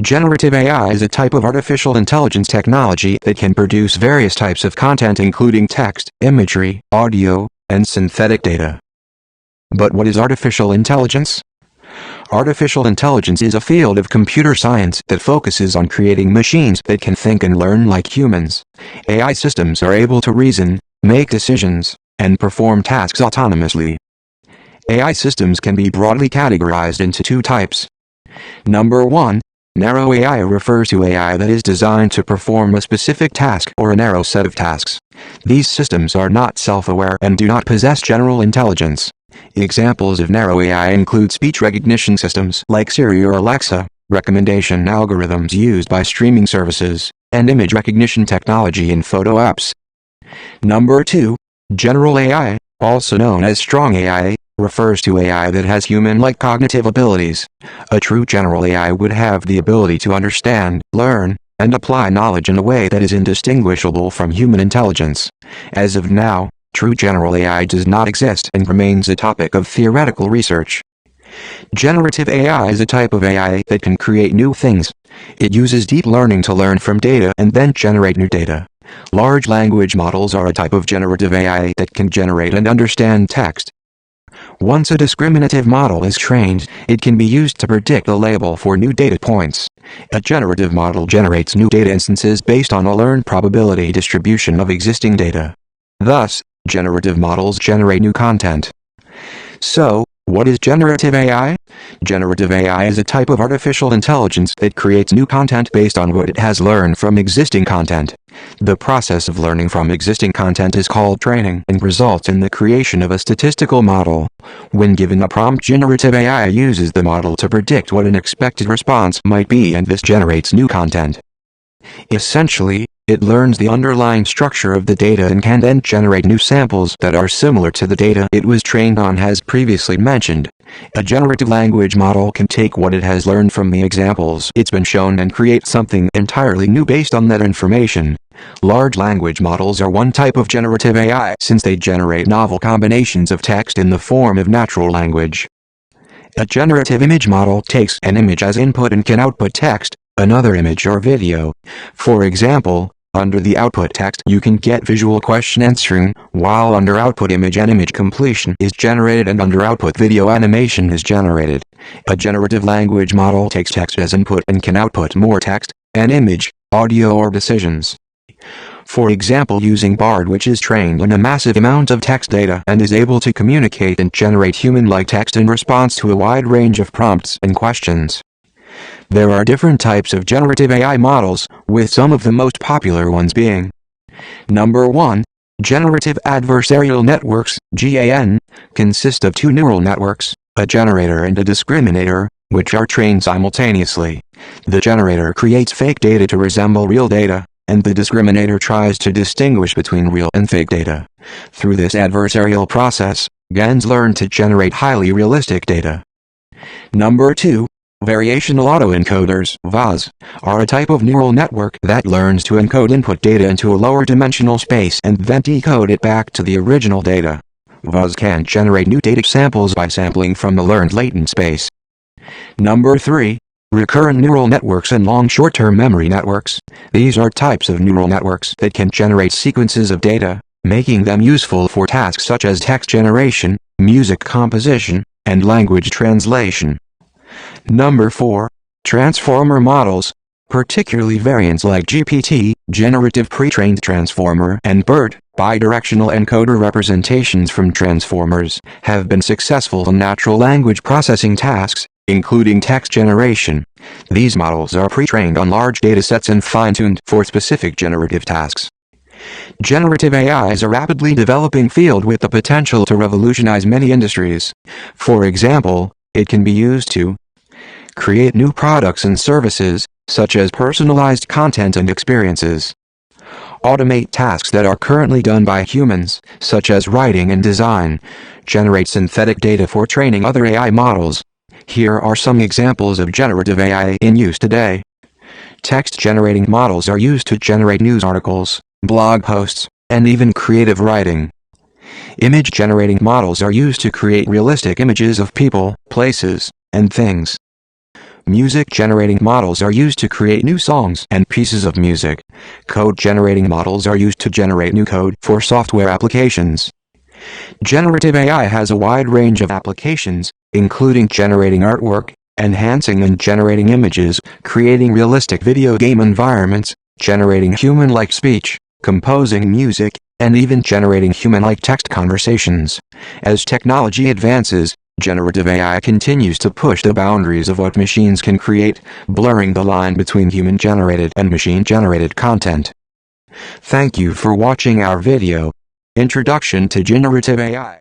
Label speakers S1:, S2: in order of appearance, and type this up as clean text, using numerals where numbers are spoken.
S1: Generative AI is a type of artificial intelligence technology that can produce various types of content including text, imagery, audio, and synthetic data. But what is artificial intelligence? Artificial intelligence is a field of computer science that focuses on creating machines that can think and learn like humans. AI systems are able to reason, make decisions, and perform tasks autonomously. AI systems can be broadly categorized into two types. Number 1. Narrow AI refers to AI that is designed to perform a specific task or a narrow set of tasks. These systems are not self-aware and do not possess general intelligence. Examples of narrow AI include speech recognition systems like Siri or Alexa, recommendation algorithms used by streaming services, and image recognition technology in photo apps. Number 2. General AI, also known as strong AI, refers to AI that has human-like cognitive abilities. A true general AI would have the ability to understand, learn, and apply knowledge in a way that is indistinguishable from human intelligence. As of now, true general AI does not exist and remains a topic of theoretical research. Generative AI is a type of AI that can create new things. It uses deep learning to learn from data and then generate new data. Large language models are a type of generative AI that can generate and understand text. Once a discriminative model is trained, it can be used to predict a label for new data points. A generative model generates new data instances based on a learned probability distribution of existing data. Thus, generative models generate new content. So, what is generative AI? Generative AI is a type of artificial intelligence that creates new content based on what it has learned from existing content. The process of learning from existing content is called training and results in the creation of a statistical model. When given a prompt, generative AI uses the model to predict what an expected response might be, and this generates new content. Essentially, it learns the underlying structure of the data and can then generate new samples that are similar to the data it was trained on, as previously mentioned. A generative language model can take what it has learned from the examples it's been shown and create something entirely new based on that information. Large language models are one type of generative AI since they generate novel combinations of text in the form of natural language. A generative image model takes an image as input and can output text, another image or video. For example, under the output text you can get visual question answering, while under output image an image completion is generated and under output video animation is generated. A generative language model takes text as input and can output more text, an image, audio or decisions. For example, using BARD, which is trained on a massive amount of text data and is able to communicate and generate human-like text in response to a wide range of prompts and questions. There are different types of generative AI models, with some of the most popular ones being: Number 1. Generative Adversarial Networks, GAN, consist of two neural networks, a generator and a discriminator, which are trained simultaneously. The generator creates fake data to resemble real data, and the discriminator tries to distinguish between real and fake data. Through this adversarial process, GANs learn to generate highly realistic data. Number 2. Variational autoencoders, VAEs, are a type of neural network that learns to encode input data into a lower dimensional space and then decode it back to the original data. VAEs can generate new data samples by sampling from the learned latent space. Number 3. Recurrent neural networks and long short-term memory networks. These are types of neural networks that can generate sequences of data, making them useful for tasks such as text generation, music composition, and language translation. Number 4. Transformer models, particularly variants like GPT, Generative Pre-trained Transformer, and BERT, bidirectional encoder representations from transformers, have been successful in natural language processing tasks, including text generation. These models are pre-trained on large datasets and fine-tuned for specific generative tasks. Generative AI is a rapidly developing field with the potential to revolutionize many industries. For example, it can be used to create new products and services, such as personalized content and experiences. Automate tasks that are currently done by humans, such as writing and design. Generate synthetic data for training other AI models. Here are some examples of generative AI in use today. Text-generating models are used to generate news articles, blog posts, and even creative writing. Image-generating models are used to create realistic images of people, places, and things. Music-generating models are used to create new songs and pieces of music. Code-generating models are used to generate new code for software applications. Generative AI has a wide range of applications, including generating artwork, enhancing and generating images, creating realistic video game environments, generating human-like speech, composing music, and even generating human-like text conversations. As technology advances, generative AI continues to push the boundaries of what machines can create, blurring the line between human-generated and machine-generated content. Thank you for watching our video. Introduction to Generative AI.